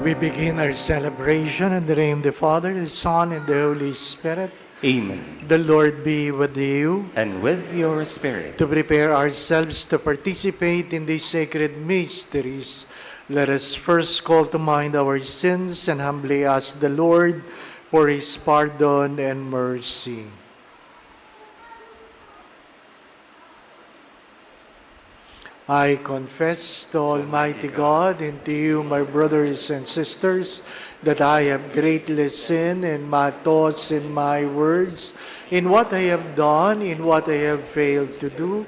We begin our celebration in the name of the Father, the Son, and the Holy Spirit. Amen. The Lord be with you. And with your spirit. To prepare ourselves to participate in these sacred mysteries, let us first call to mind our sins and humbly ask the Lord for His pardon and mercy. I confess to Almighty God and to you, my brothers and sisters, that I have greatly sinned in my thoughts and my words, in what I have done, in what I have failed to do,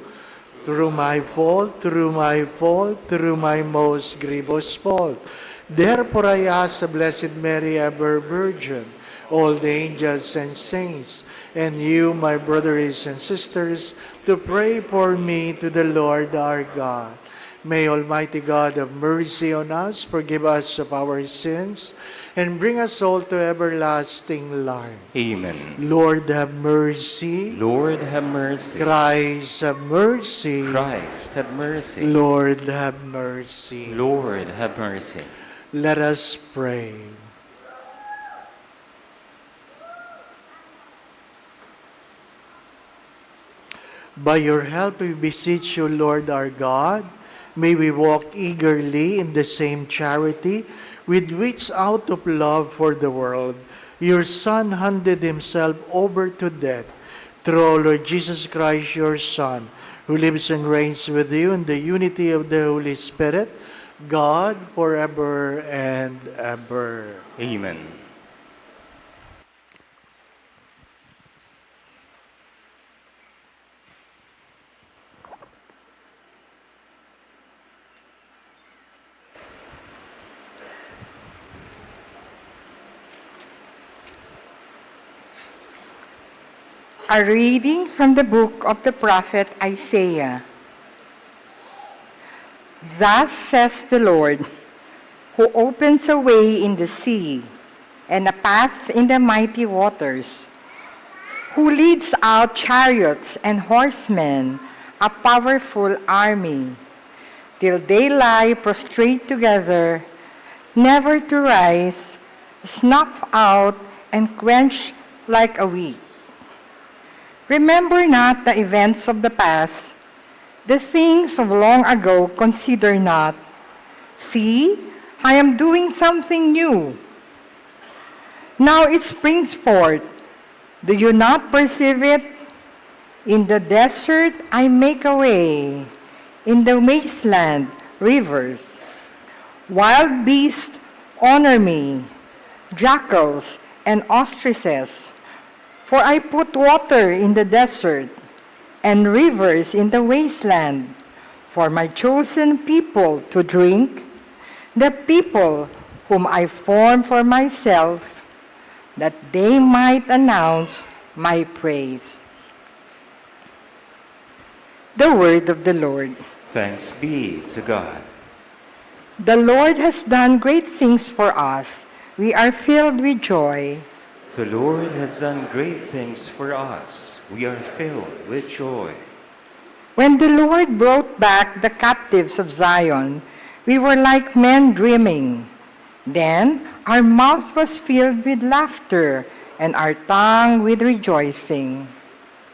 through my fault, through my most grievous fault. Therefore I ask the Blessed Mary, ever Virgin, all the angels and saints, and you, my brothers and sisters, to pray for me to the Lord our God. May Almighty God have mercy on us, forgive us of our sins, and bring us all to everlasting life. Amen. Lord, have mercy. Lord, have mercy. Christ, have mercy. Christ, have mercy. Lord, have mercy. Lord, have mercy. Let us pray. By your help, we beseech you, Lord our God, may we walk eagerly in the same charity with which, out of love for the world, your Son handed himself over to death. Through our Lord Jesus Christ, your Son, who lives and reigns with you in the unity of the Holy Spirit, God, forever and ever. Amen. A reading from the book of the prophet Isaiah. Thus says the Lord, who opens a way in the sea and a path in the mighty waters, who leads out chariots and horsemen, a powerful army, till they lie prostrate together, never to rise, snuffed out and quenched like a weed. Remember not the events of the past, the things of long ago consider not. See, I am doing something new. Now it springs forth. Do you not perceive it? In the desert I make a way, in the wasteland rivers. Wild beasts honor me, jackals and ostriches. For I put water in the desert and rivers in the wasteland for my chosen people to drink, the people whom I formed for myself, that they might announce my praise. The word of the Lord. Thanks be to God. The Lord has done great things for us. We are filled with joy. The Lord has done great things for us. We are filled with joy. When the Lord brought back the captives of Zion, we were like men dreaming. Then our mouth was filled with laughter and our tongue with rejoicing.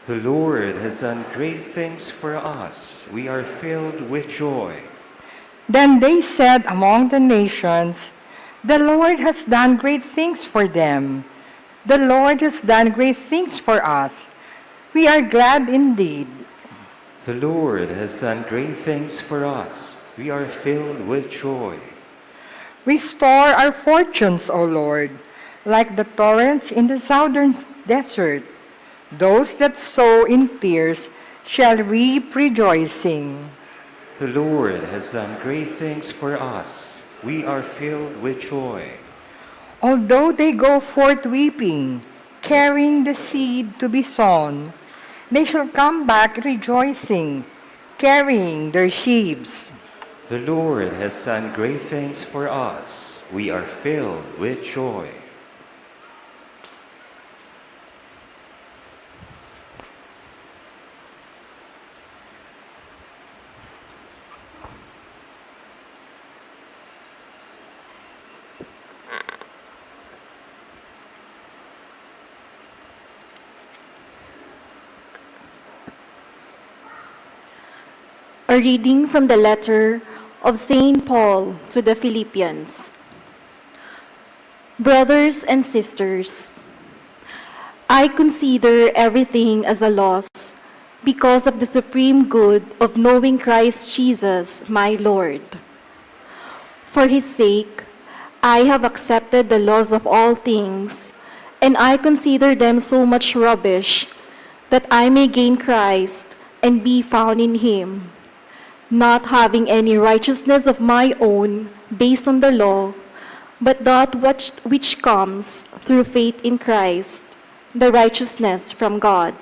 The Lord has done great things for us. We are filled with joy. Then they said among the nations, the Lord has done great things for them. The Lord has done great things for us. We are glad indeed. The Lord has done great things for us. We are filled with joy. Restore our fortunes, O Lord, like the torrents in the southern desert. Those that sow in tears shall reap rejoicing. The Lord has done great things for us. We are filled with joy. Although they go forth weeping, carrying the seed to be sown, they shall come back rejoicing, carrying their sheaves. The Lord has done great things for us. We are filled with joy. A reading from the letter of St. Paul to the Philippians. Brothers and sisters, I consider everything as a loss because of the supreme good of knowing Christ Jesus, my Lord. For his sake, I have accepted the loss of all things, and I consider them so much rubbish that I may gain Christ and be found in him, not having any righteousness of my own based on the law, but that which comes through faith in Christ, the righteousness from God.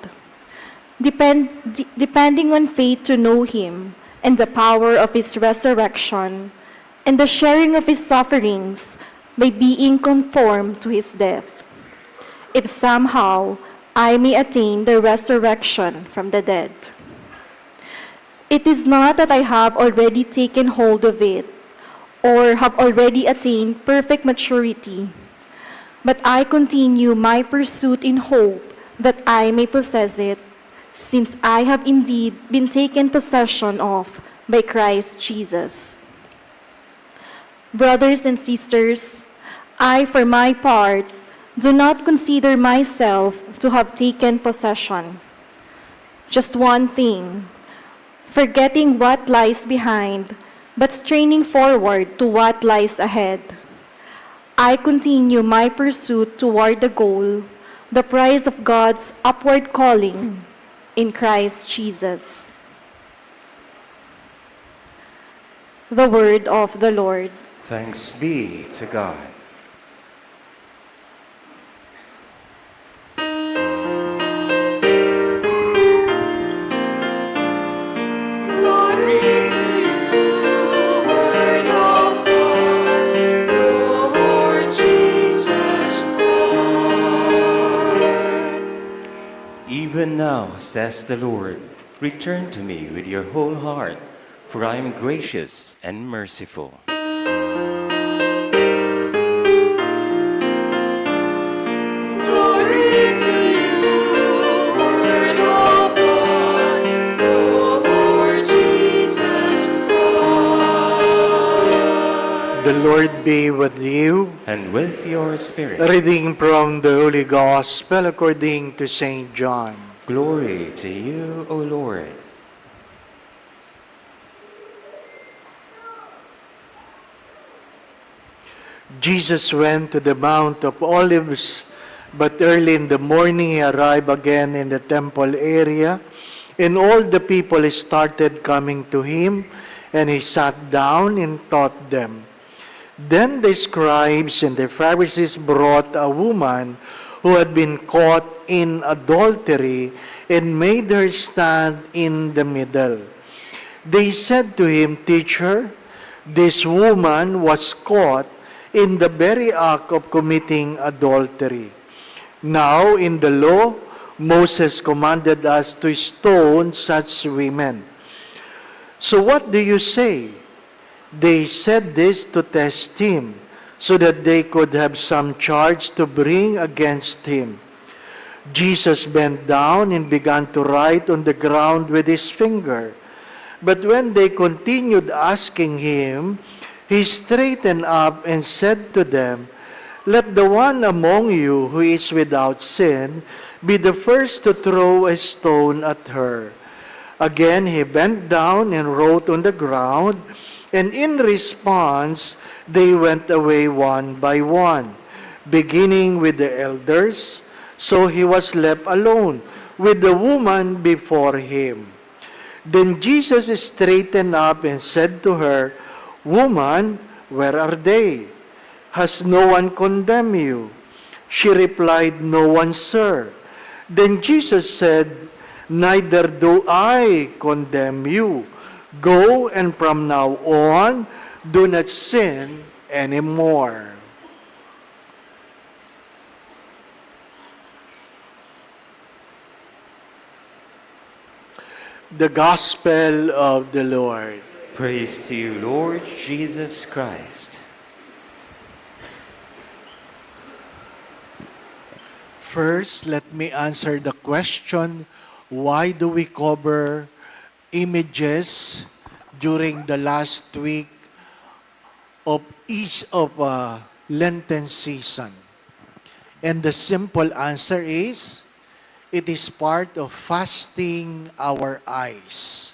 Depending on faith to know him and the power of his resurrection and the sharing of his sufferings by being conformed to his death, if somehow I may attain the resurrection from the dead. It is not that I have already taken hold of it or have already attained perfect maturity, but I continue my pursuit in hope that I may possess it, since I have indeed been taken possession of by Christ Jesus. Brothers and sisters, I, for my part, do not consider myself to have taken possession. Just one thing, forgetting what lies behind, but straining forward to what lies ahead. I continue my pursuit toward the goal, the prize of God's upward calling in Christ Jesus. The word of the Lord. Thanks be to God. Even now, says the Lord, return to me with your whole heart, for I am gracious and merciful. The Lord be with you. And with your spirit, A reading from the Holy Gospel according to St. John. glory to you, O Lord. Jesus went to the Mount of Olives, but early in the morning he arrived again in the temple area, and all the people started coming to him, and he sat down and taught them. Then the scribes and the Pharisees brought a woman who had been caught in adultery and made her stand in the middle. They said to him, "Teacher, this woman was caught in the very act of committing adultery. Now, in the law, Moses commanded us to stone such women. So what do you say?" They said this to test him, so that they could have some charge to bring against him. Jesus bent down and began to write on the ground with his finger. But when they continued asking him, he straightened up and said to them, "Let the one among you who is without sin be the first to throw a stone at her." Again he bent down and wrote on the ground, and in response they went away one by one, beginning with the elders. So he was left alone with the woman before him. Then Jesus straightened up and said to her, "Woman, where are they? Has no one condemned you?" She replied, "No one, sir." Then Jesus said, "Neither do I condemn you. Go, and from now on, do not sin anymore." The Gospel of the Lord. Praise to you, Lord Jesus Christ. First, let me answer the question, why do we cover images during the last week of each of Lenten season? And the simple answer is, it is part of fasting our eyes.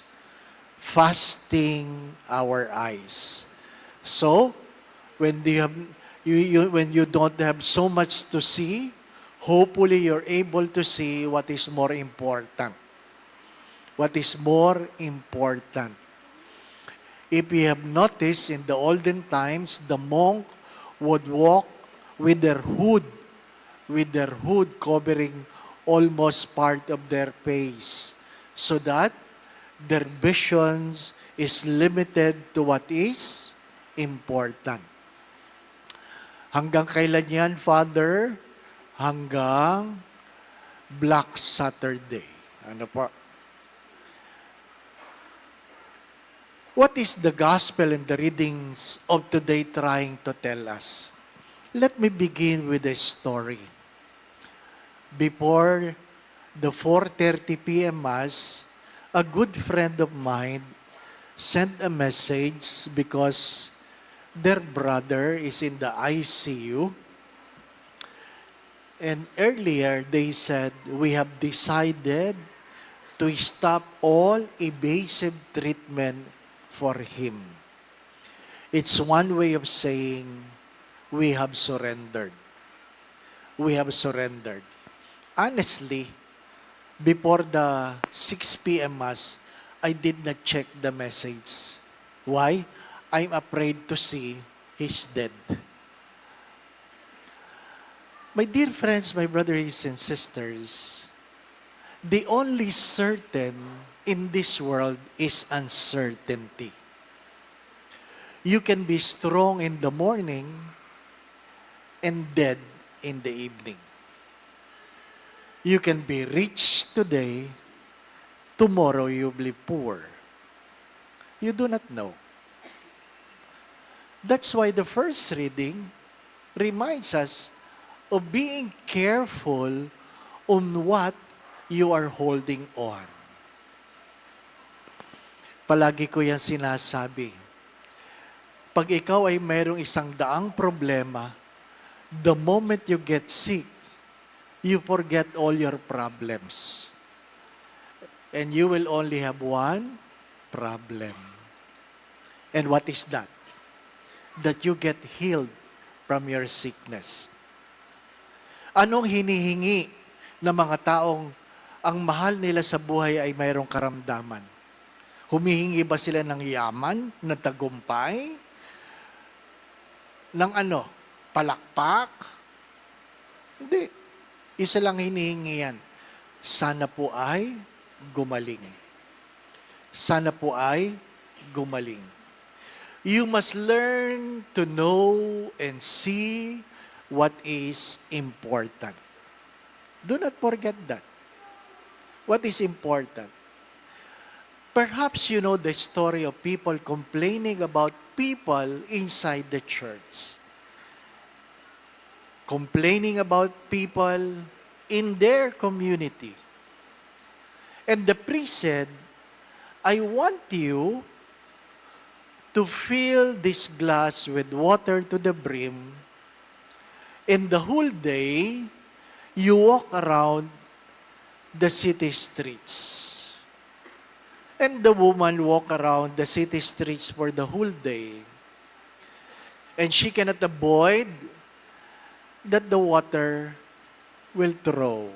Fasting our eyes. So, when when you don't have so much to see, hopefully you're able to see what is more important. What is more important? If you have noticed, in the olden times, the monk would walk with their hood covering almost part of their face, so that their visions is limited to what is important. Hanggang kailan yan, Father? Hanggang Black Saturday. Ano po? What is the gospel and the readings of today trying to tell us? Let me begin with a story. Before the 4:30 p.m. Mass, a good friend of mine sent a message because their brother is in the ICU. And earlier, they said, we have decided to stop all invasive treatment for him. It's one way of saying, we have surrendered. We have surrendered. Honestly, before the 6 p.m. Mass, I did not check the message. Why? I'm afraid to see he's dead. My dear friends, my brothers and sisters, the only certain in this world is uncertainty. You can be strong in the morning and dead in the evening. You can be rich today, tomorrow you'll be poor. You do not know. That's why the first reading reminds us of being careful on what you are holding on. Palagi ko yan sinasabi. Pag ikaw ay mayroong 100 problema, the moment you get sick, you forget all your problems. And you will only have one problem. And what is that? That you get healed from your sickness. Anong hinihingi ng mga taong ang mahal nila sa buhay ay mayroong karamdaman? Humihingi ba sila ng yaman, ng tagumpay, ng palakpak? Hindi. Isa lang hinihingi yan. Sana po ay gumaling. Sana po ay gumaling. You must learn to know and see what is important. Do not forget that. What is important? Perhaps you know the story of people complaining about people inside the church. Complaining about people in their community. And the priest said, I want you to fill this glass with water to the brim, and the whole day, you walk around the city streets. And the woman walked around the city streets for the whole day. And she cannot avoid that the water will throw.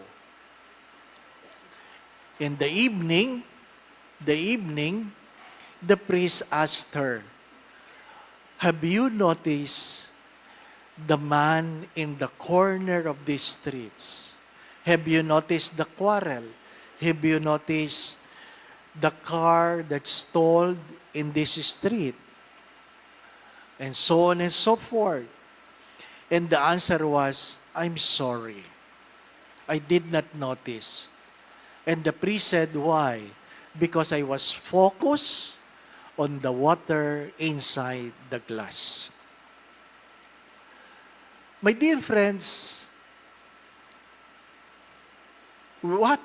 In the evening, the priest asked her, have you noticed the man in the corner of these streets? Have you noticed the quarrel? Have you noticed the car that's stalled in this street? And so on and so forth. And the answer was, I'm sorry. I did not notice. And the priest said, why? Because I was focused on the water inside the glass. My dear friends, what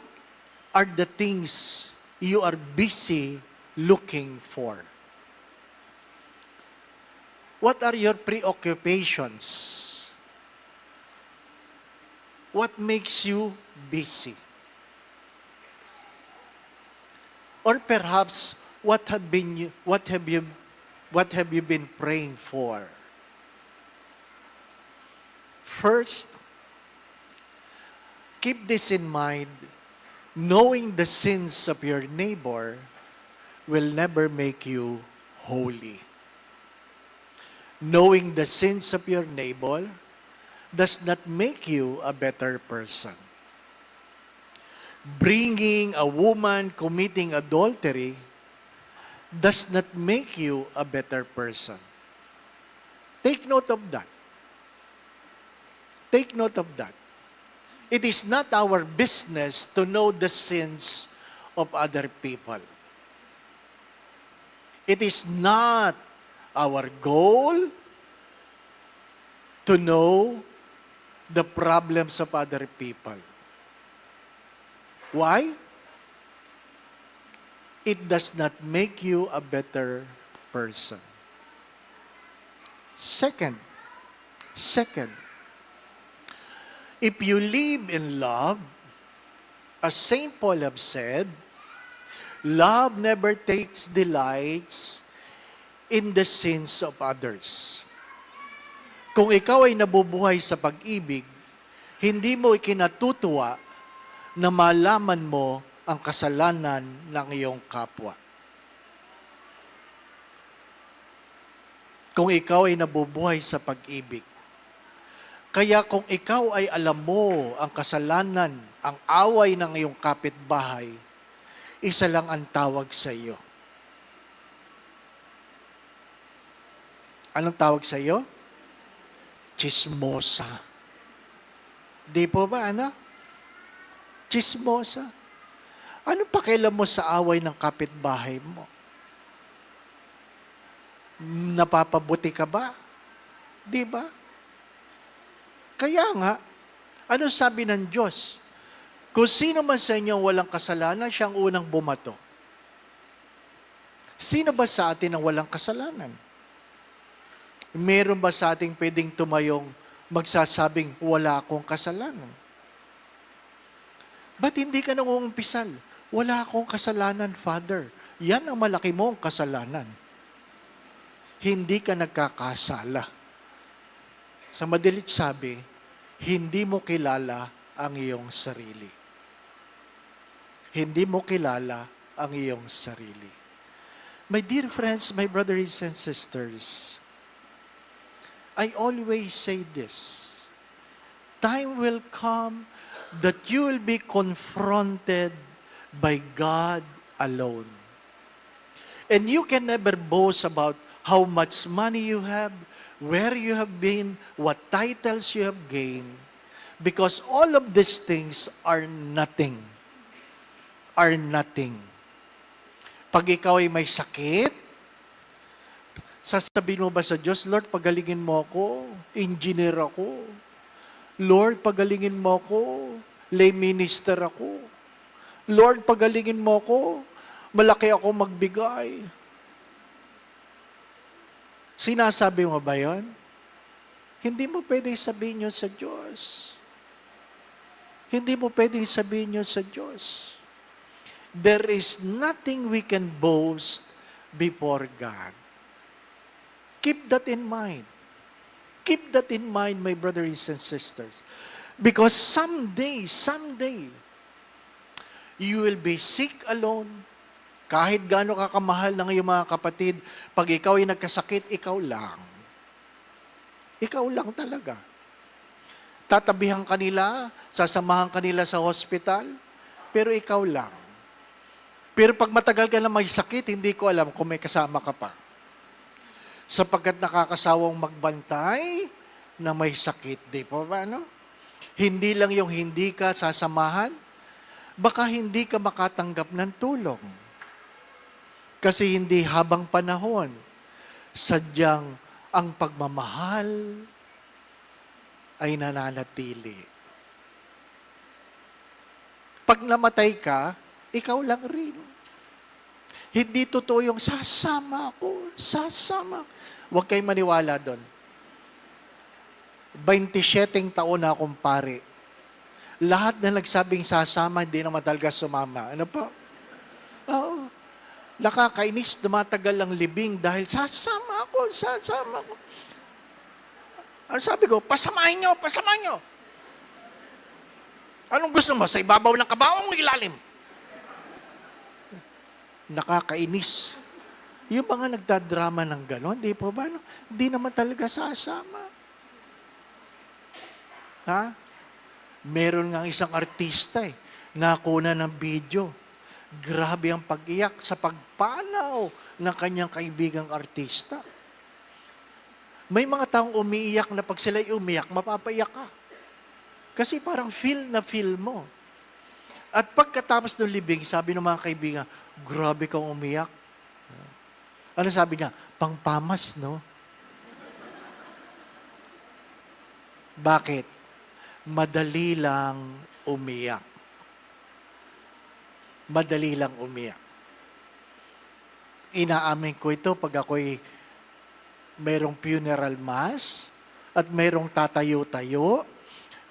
are the things you are busy looking for? What are your preoccupations? What makes you busy? Or perhaps what have you been praying for? First, keep this in mind. Knowing the sins of your neighbor will never make you holy. Knowing the sins of your neighbor does not make you a better person. Bringing a woman committing adultery does not make you a better person. Take note of that. Take note of that. It is not our business to know the sins of other people. It is not our goal to know the problems of other people. Why? It does not make you a better person. Second, if you live in love, as St. Paul have said, love never takes delights in the sins of others. Kung ikaw ay nabubuhay sa pag-ibig, hindi mo ikinatutuwa na malaman mo ang kasalanan ng iyong kapwa. Kung ikaw ay nabubuhay sa pag-ibig. Kaya kung ikaw ay alam mo ang kasalanan, ang away ng iyong kapitbahay, isa lang ang tawag sa iyo. Anong tawag sa iyo? Chismosa. Di po ba, ano? Chismosa. Ano pakialam mo sa away ng kapitbahay mo? Napapabuti ka ba? Di ba? Kaya nga, ano sabi ng Diyos? Kung sino man sa inyo walang kasalanan, siyang unang bumato. Sino ba sa atin ang walang kasalanan? Meron ba sa ating pwedeng tumayong magsasabing wala akong kasalanan? Ba't hindi ka nangungumpisal? Wala akong kasalanan, Father. Yan ang malaki mong kasalanan. Hindi ka nagkakasala. Sa madalit sabi, hindi mo kilala ang iyong sarili. Hindi mo kilala ang iyong sarili. My dear friends, my brothers and sisters, I always say this. Time will come that you will be confronted by God alone. And you can never boast about how much money you have, where you have been, what titles you have gained, because all of these things are nothing. Are nothing. Pag ikaw ay may sakit, sasabihin mo ba sa Diyos, Lord, pagalingin mo ako, engineer ako. Lord, pagalingin mo ako, lay minister ako. Lord, pagalingin mo ako, malaki ako magbigay. Sinasabi mo ba yun? Hindi mo pwedeng sabihin yun sa Diyos. Hindi mo pwedeng sabihin yun sa Diyos. There is nothing we can boast before God. Keep that in mind. Keep that in mind, my brothers and sisters. Because someday, you will be sick alone. Kahit gaano ka kamahal ng iyong mga kapatid, pag ikaw ay nagkasakit, ikaw lang. Ikaw lang talaga. Tatabihan kanila, sasamahan kanila sa hospital, pero ikaw lang. Pero pag matagal ka na may sakit, hindi ko alam kung may kasama ka pa. Sapagkat nakakasawang magbantay na may sakit, di po ba, no? Hindi lang yung hindi ka sasamahan, baka hindi ka makatanggap ng tulong. Kasi hindi habang panahon, sadyang ang pagmamahal ay nananatili. Pag namatay ka, ikaw lang rin. Hindi totoo yung sasama ako, sasama. Huwag kayong maniwala doon. 27 taon na akong pare. Lahat na nagsabing sasama, hindi naman talaga sumama. Ano po? Oo. Nakakainis, dumatagal ang libing dahil sasama ako. Ano sabi ko? Pasamahin nyo. Anong gusto mo? Sa ibabaw ng kabaong ilalim? Nakakainis. Yung mga nagdadrama ng gano'n, di po ba? No? Hindi naman talaga sasama. Ha? Meron nga isang artista nakuna ng video. Grabe ang pag-iyak sa pagpanaw ng kanyang kaibigang artista. May mga taong umiiyak na pag sila'y umiyak, mapapaiyak ka. Kasi parang feel na feel mo. At pagkatapos ng libing, sabi ng mga kaibigan, grabe kang umiyak. Ano sabi niya? Pangpamas, no? Bakit? Madali lang umiyak. Madali lang umiyak. Inaamin ko ito pag ako'y merong funeral mass at merong tatayo-tayo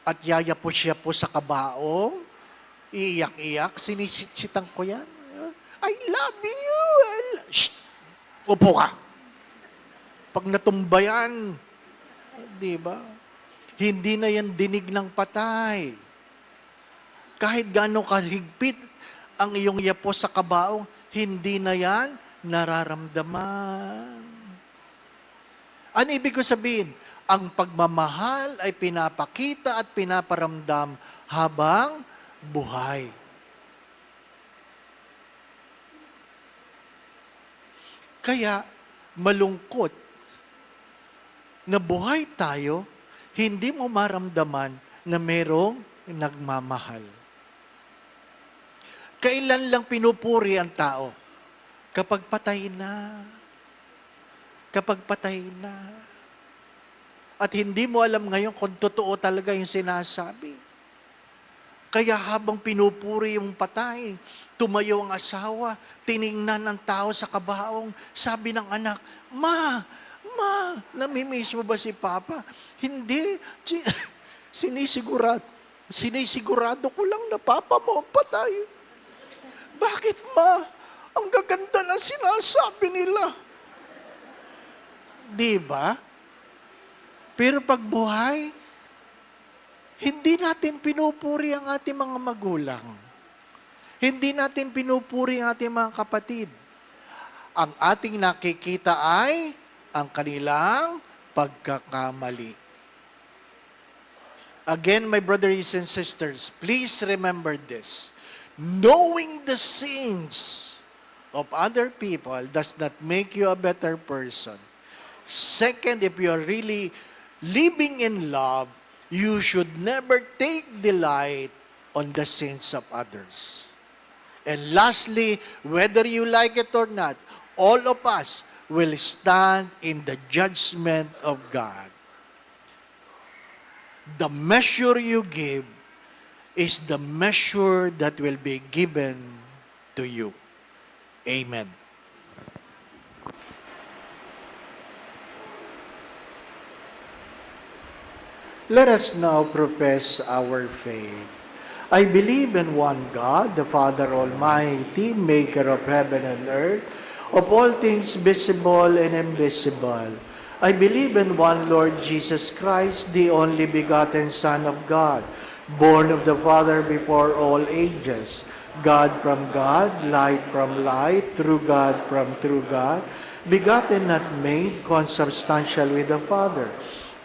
at yayapos siya po sa kabaong, iiyak-iyak, sinisitsitan ko yan. I love you! Shh! Upo ka! Pag natumba yan, di ba? Hindi na yan dinig ng patay. Kahit gaano kahigpit ang iyong yapos sa kabaong, hindi na yan nararamdaman. Ano ibig ko sabihin? Ang pagmamahal ay pinapakita at pinaparamdam habang buhay. Kaya malungkot na buhay tayo, hindi mo maramdaman na merong nagmamahal. Kailan lang pinupuri ang tao? Kapag patay na. Kapag patay na. At hindi mo alam ngayon kung totoo talaga yung sinasabi. Kaya habang pinupuri yung patay, tumayo ang asawa, tiningnan ng tao sa kabaong, sabi ng anak, Ma, namimiss mo ba si Papa? Hindi. Sinisigurado ko lang na Papa mo ang patay. Bakit, Ma? Ang gaganda na sinasabi nila. Di ba? Pero pag buhay, hindi natin pinupuri ang ating mga magulang. Hindi natin pinupuri ang ating mga kapatid. Ang ating nakikita ay ang kanilang pagkakamali. Again, my brothers and sisters, please remember this. Knowing the sins of other people does not make you a better person. Second, if you are really living in love, you should never take delight on the sins of others. And lastly, whether you like it or not, all of us will stand in the judgment of God. The measure you give is the measure that will be given to you. Amen. Let us now profess our faith. I believe in one God, the Father Almighty, maker of heaven and earth, of all things visible and invisible. I believe in one Lord Jesus Christ, the only begotten Son of God, born of the Father before all ages, God from God, light from light, true God from true God, begotten not made, consubstantial with the Father.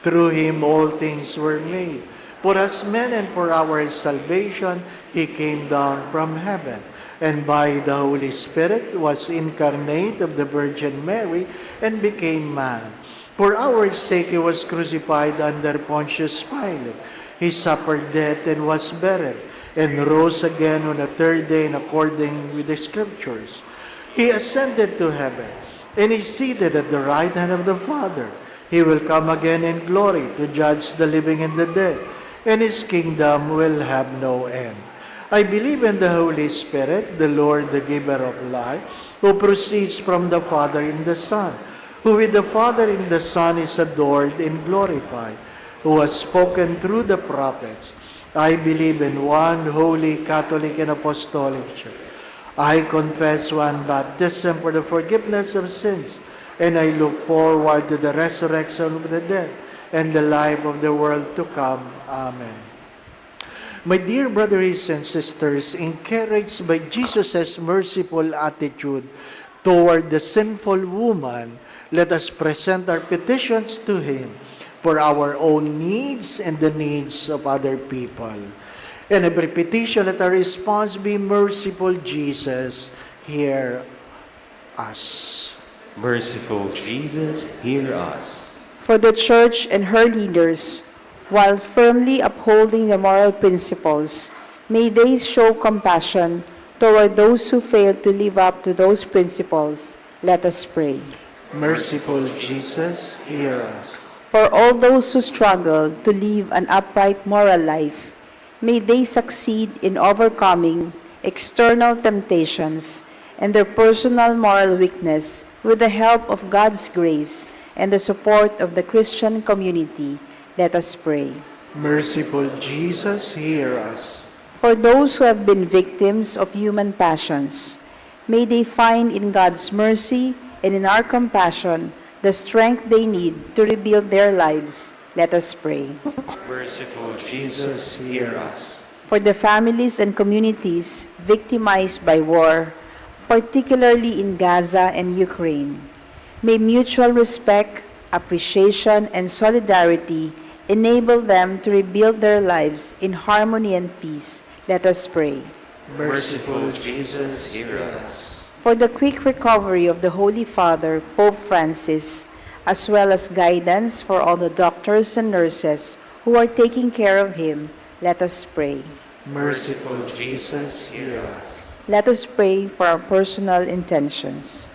Through Him all things were made. For us men and for our salvation, He came down from heaven, and by the Holy Spirit was incarnate of the Virgin Mary and became man. For our sake He was crucified under Pontius Pilate. He suffered death and was buried, and rose again on the third day in according with the Scriptures. He ascended to heaven, and is seated at the right hand of the Father. He will come again in glory to judge the living and the dead, and His kingdom will have no end. I believe in the Holy Spirit, the Lord, the giver of life, who proceeds from the Father in the Son, who with the Father and the Son is adored and glorified, who has spoken through the prophets. I believe in one holy, Catholic, and Apostolic Church. I confess one baptism for the forgiveness of sins, and I look forward to the resurrection of the dead and the life of the world to come. Amen. My dear brothers and sisters, encouraged by Jesus' merciful attitude toward the sinful woman, let us present our petitions to Him for our own needs and the needs of other people. In every petition, let our response be, merciful Jesus, hear us. Merciful Jesus, hear us. For the Church and her leaders, while firmly upholding the moral principles, may they show compassion toward those who fail to live up to those principles. Let us pray. Merciful Jesus, hear us. For all those who struggle to live an upright moral life, may they succeed in overcoming external temptations and their personal moral weakness with the help of God's grace and the support of the Christian community. Let us pray. Merciful Jesus, hear us. For those who have been victims of human passions, may they find in God's mercy and in our compassion the strength they need to rebuild their lives. Let us pray. Merciful Jesus, hear us. For the families and communities victimized by war, particularly in Gaza and Ukraine, may mutual respect, appreciation, and solidarity enable them to rebuild their lives in harmony and peace. Let us pray. Merciful Jesus, hear us. For the quick recovery of the Holy Father, Pope Francis, as well as guidance for all the doctors and nurses who are taking care of him, let us pray. Merciful Jesus, hear us. Let us pray for our personal intentions.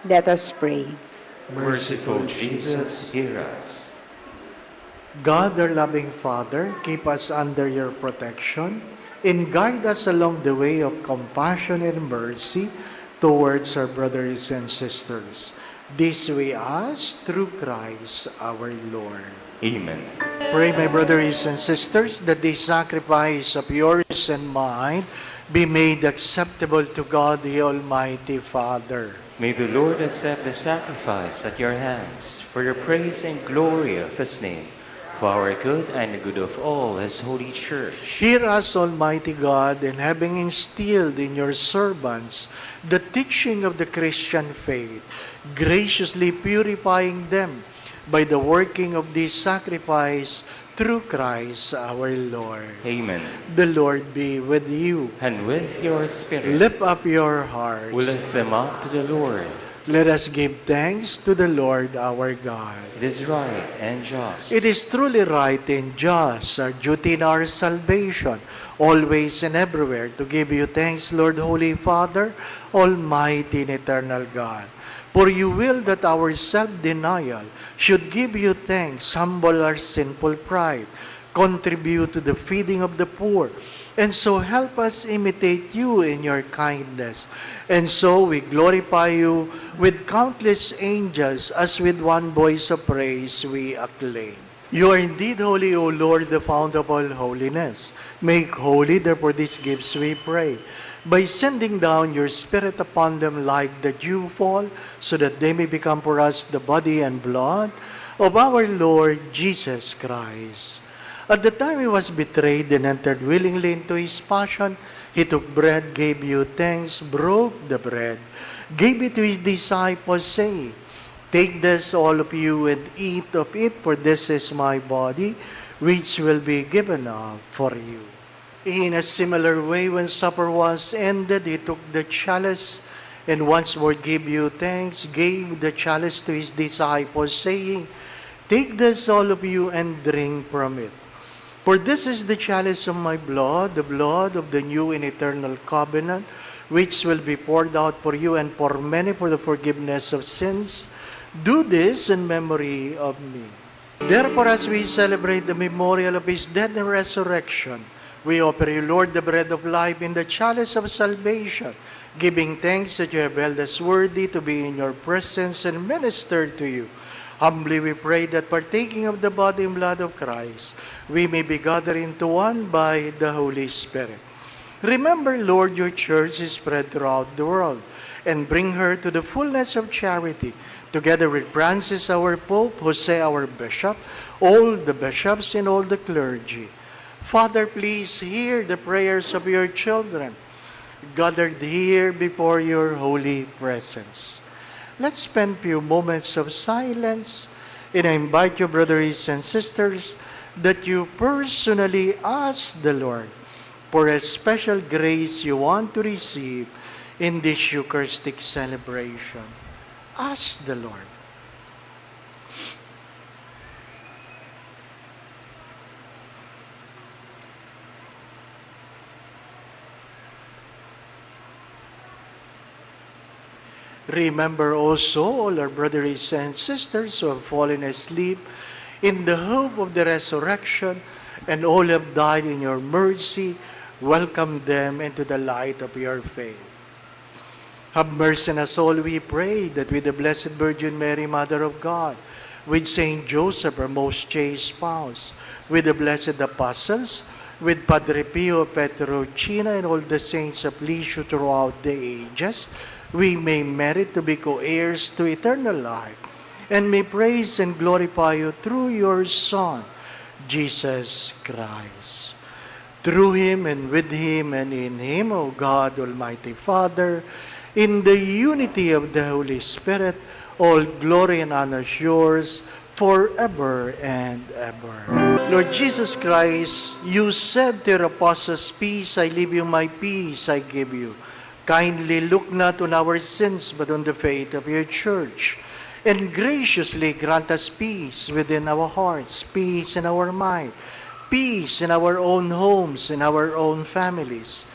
Let us pray. Merciful Jesus, hear us. God, our loving Father, keep us under your protection and guide us along the way of compassion and mercy towards our brothers and sisters. This we ask through Christ our Lord. Amen. Pray, my brothers and sisters, that the sacrifice of yours and mine be made acceptable to God, the Almighty Father. May the Lord accept the sacrifice at your hands for the praise and glory of His name, for our good and the good of all His holy church. Hear us, Almighty God, and having instilled in your servants the teaching of the Christian faith, graciously purifying them by the working of this sacrifice through Christ our Lord. Amen. The Lord be with you. And with your spirit, Lift up your hearts. we lift them up to the Lord. Let us give thanks to the Lord our God. It is right and just. It is truly right and just, our duty and our salvation, always and everywhere, to give you thanks, Lord, Holy Father, Almighty and eternal God. For you will that our self-denial should give you thanks, humble our sinful pride, contribute to the feeding of the poor, and so help us imitate you in your kindness. And so we glorify you with countless angels, as with one voice of praise we acclaim. You are indeed holy, O Lord, the fount of all holiness. Make holy, therefore, these gifts, we pray, by sending down your Spirit upon them like the dew fall, so that they may become for us the body and blood of our Lord Jesus Christ. At the time he was betrayed and entered willingly into his passion, he took bread, gave you thanks, broke the bread, gave it to his disciples, saying, Take this, all of you, and eat of it, for this is my body, which will be given up for you. In a similar way, when supper was ended, he took the chalice, and once more gave you thanks, gave the chalice to his disciples, saying, Take this, all of you, and drink from it. For this is the chalice of my blood, the blood of the new and eternal covenant, which will be poured out for you and for many for the forgiveness of sins. Do this in memory of me. Therefore, as we celebrate the memorial of his death and resurrection, we offer you, Lord, the bread of life in the chalice of salvation, giving thanks that you have held us worthy to be in your presence and minister to you. Humbly we pray that partaking of the body and blood of Christ, we may be gathered into one by the Holy Spirit. Remember, Lord, your church is spread throughout the world, and bring her to the fullness of charity, together with Francis, our Pope, Jose, our Bishop, all the bishops and all the clergy. Father, please hear the prayers of your children, gathered here before your holy presence. Let's spend a few moments of silence, and I invite you, brothers and sisters, that you personally ask the Lord for a special grace you want to receive in this Eucharistic celebration. Ask the Lord. Remember also all our brothers and sisters who have fallen asleep in the hope of the resurrection, and all have died in your mercy. Welcome them into the light of your faith. Have mercy on us all, we pray, that with the Blessed Virgin Mary, Mother of God, with Saint Joseph, our most chaste spouse, with the blessed apostles, with Padre Pio Petrocina and all the saints of Lisieux throughout the ages, we may merit to be co-heirs to eternal life, and may praise and glorify you through your Son, Jesus Christ. Through him and with him and in him, O God, Almighty Father, in the unity of the Holy Spirit, all glory and honor is yours forever and ever. Lord Jesus Christ, you said to your apostles, "Peace I leave you, my peace I give you." Kindly look not on our sins, but on the faith of your church, and graciously grant us peace within our hearts, peace in our mind, peace in our own homes, in our own families,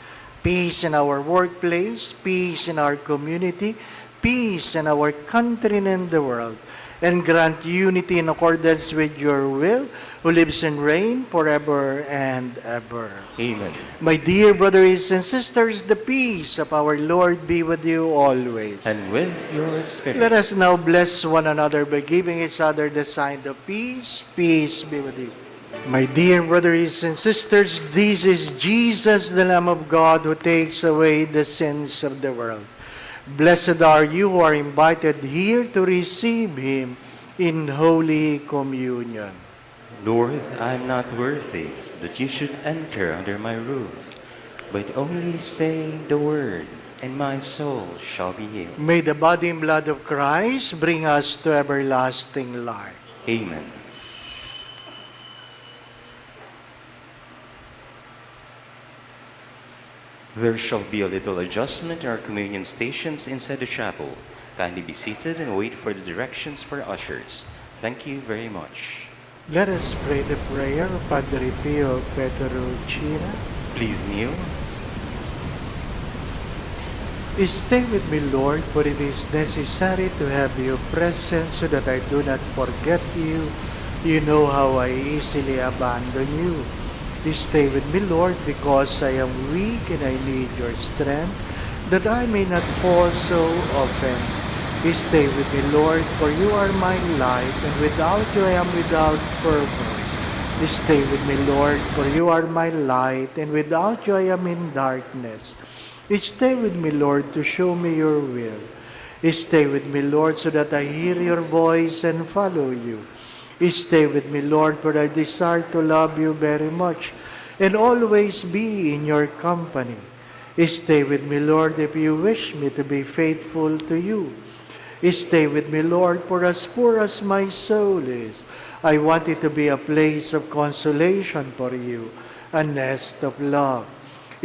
peace in our workplace, peace in our community, peace in our country and in the world, and grant unity in accordance with your will, who lives and reigns forever and ever. Amen. My dear brothers and sisters, the peace of our Lord be with you always. And with your spirit. Let us now bless one another by giving each other the sign of peace. Peace be with you. My dear brothers and sisters, this is Jesus, the Lamb of God, who takes away the sins of the world. Blessed are you who are invited here to receive him in Holy Communion. Lord, I am not worthy that you should enter under my roof, but only say the word, and my soul shall be healed. May the body and blood of Christ bring us to everlasting life. Amen. There shall be a little adjustment in our communion stations inside the chapel. Kindly be seated and wait for the directions for ushers. Thank you very much. Let us pray the prayer of Padre Pio Petrocina. Please kneel. Stay with me, Lord, for it is necessary to have you present so that I do not forget you. You know how I easily abandon you. Stay with me, Lord, because I am weak and I need your strength, that I may not fall so often. Stay with me, Lord, for you are my life, and without you I am without purpose. Stay with me, Lord, for you are my light, and without you I am in darkness. Stay with me, Lord, to show me your will. Stay with me, Lord, so that I hear your voice and follow you. Stay with me, Lord, for I desire to love you very much and always be in your company. Stay with me, Lord, if you wish me to be faithful to you. Stay with me, Lord, for as poor as my soul is, I want it to be a place of consolation for you, a nest of love.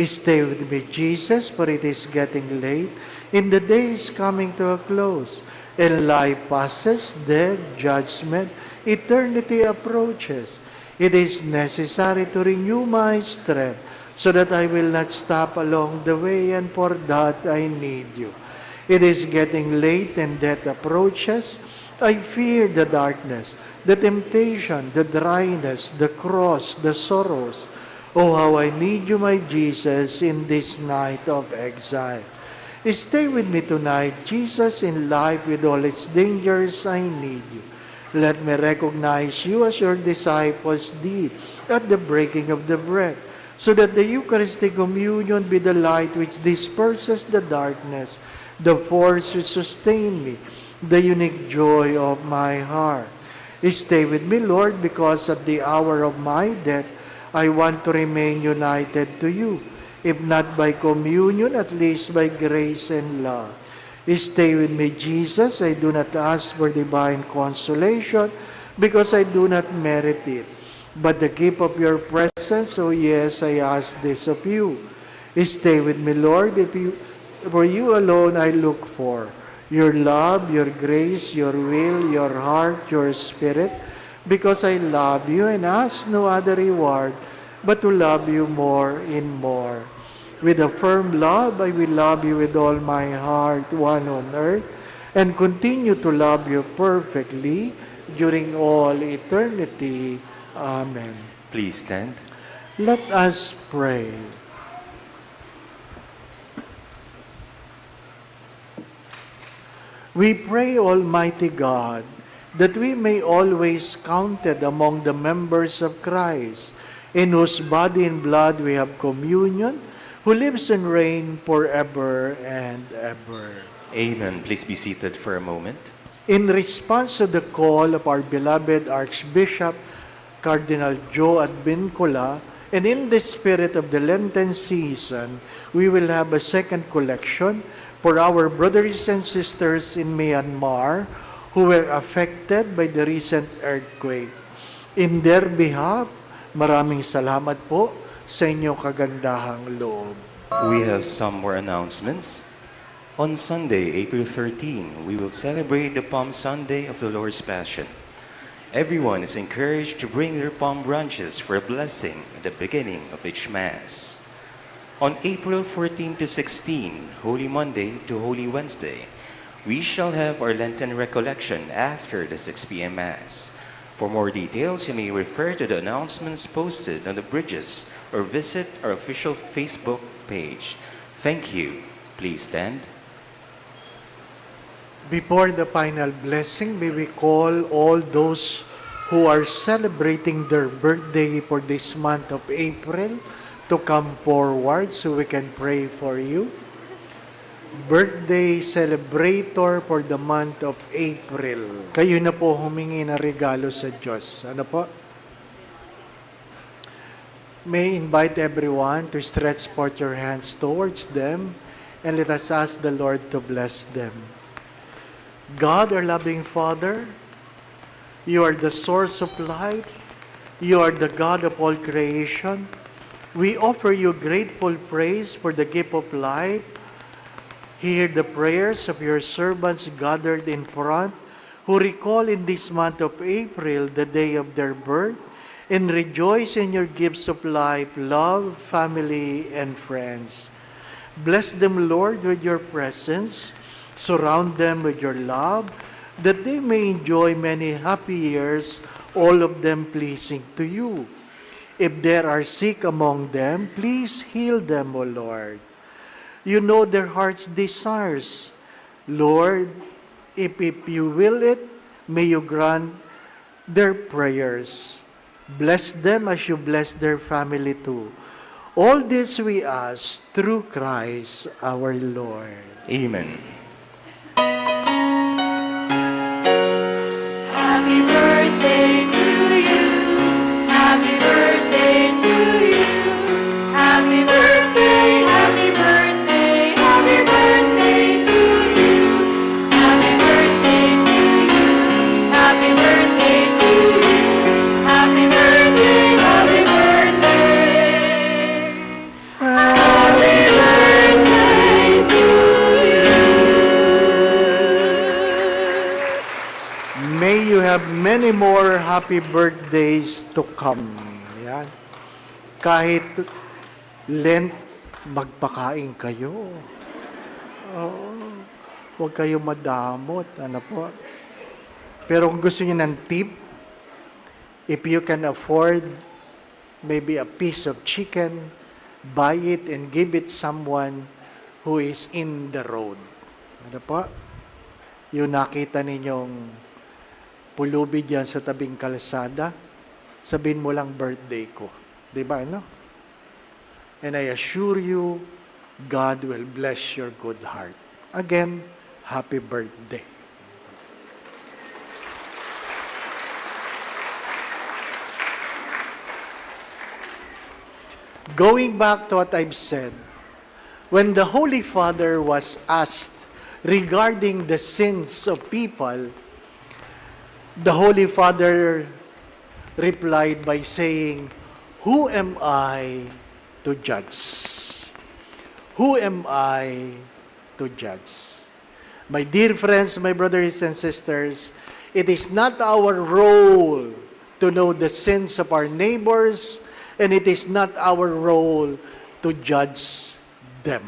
Stay with me, Jesus, for it is getting late, and the day is coming to a close, and life passes, death, judgment, eternity approaches. It is necessary to renew my strength so that I will not stop along the way, and for that I need you. It is getting late and death approaches. I fear the darkness, the temptation, the dryness, the cross, the sorrows. Oh, how I need you, my Jesus, in this night of exile. Stay with me tonight, Jesus, in life with all its dangers, I need you. Let me recognize you as your disciples did at the breaking of the bread, so that the Eucharistic communion be the light which disperses the darkness, the force which sustains me, the unique joy of my heart. Stay with me, Lord, because at the hour of my death, I want to remain united to you, if not by communion, at least by grace and love. Stay with me, Jesus. I do not ask for divine consolation because I do not merit it, but the gift of your presence, oh yes, I ask this of you. Stay with me, Lord, for you alone I look for. Your love, your grace, your will, your heart, your spirit, because I love you and ask no other reward but to love you more and more. With a firm love, I will love you with all my heart, one on earth, and continue to love you perfectly during all eternity. Amen. Please stand. Let us pray. We pray, Almighty God, that we may always counted among the members of Christ, in whose body and blood we have communion, who lives and reigns forever and ever. Amen. Please be seated for a moment. In response to the call of our beloved Archbishop, Cardinal Joe Advincula, and in the spirit of the Lenten season, we will have a second collection for our brothers and sisters in Myanmar who were affected by the recent earthquake. In their behalf, maraming salamat po sa inyong kagandahang loob. We have some more announcements. On Sunday, April 13, we will celebrate the Palm Sunday of the Lord's Passion. Everyone is encouraged to bring their palm branches for a blessing at the beginning of each Mass. On April 14 to 16, Holy Monday to Holy Wednesday, we shall have our Lenten recollection after the 6 p.m. Mass. For more details, you may refer to the announcements posted on the bridges or visit our official Facebook page. Thank you. Please stand. Before the final blessing, may we call all those who are celebrating their birthday for this month of April to come forward so we can pray for you. Birthday celebrator for the month of April. Kayo na po humingi ng regalo sa Diyos. Ano po? May invite everyone to stretch forth your hands towards them and let us ask the Lord to bless them. God, our loving Father, you are the source of life. You are the God of all creation. We offer you grateful praise for the gift of life. Hear the prayers of your servants gathered in front, who recall in this month of April the day of their birth, and rejoice in your gifts of life, love, family, and friends. Bless them, Lord, with your presence. Surround them with your love, that they may enjoy many happy years, all of them pleasing to you. If there are sick among them, please heal them, O Lord. You know their heart's desires. Lord, if you will it, may you grant their prayers. Bless them as you bless their family too. All this we ask through Christ our Lord. Amen. Happy birthday to you. Happy birthday to you. Happy birthday, happy birthday, happy birthday to you. Happy birthday to you. Happy birthday to you. Happy birthday, happy birthday. Happy birthday to you. May you have many more happy birthdays to come. Yan. Kahit Lent, magpakain kayo. Oo. Huwag kayo madamot. Ano po? Pero kung gusto niyo ng tip, if you can afford maybe a piece of chicken, buy it and give it someone who is in the road. Ano po? Yung nakita ninyong pulubi dyan sa tabing kalsada, sabihin mo lang birthday ko. Di ba, ano? And I assure you, God will bless your good heart. Again, happy birthday. Going back to what I've said, when the Holy Father was asked regarding the sins of people, the Holy Father replied by saying, "Who am I to judge? Who am I to judge?" My dear friends, my brothers and sisters, it is not our role to know the sins of our neighbors, and it is not our role to judge them.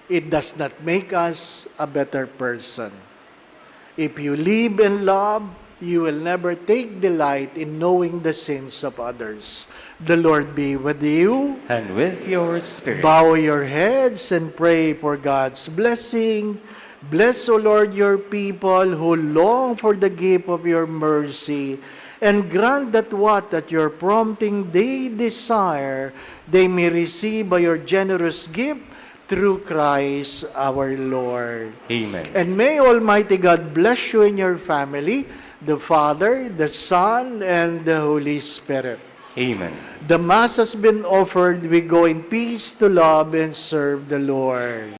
It does not make us a better person. If you live in love, you will never take delight in knowing the sins of others. The Lord be with you. And with your spirit. Bow your heads and pray for God's blessing. Bless, O Lord, your people who long for the gift of your mercy, and grant that what at your prompting they desire, they may receive by your generous gift through Christ our Lord. Amen. And may Almighty God bless you and your family, the Father, the Son, and the Holy Spirit. Amen. The Mass has been offered. We go in peace to love and serve the Lord.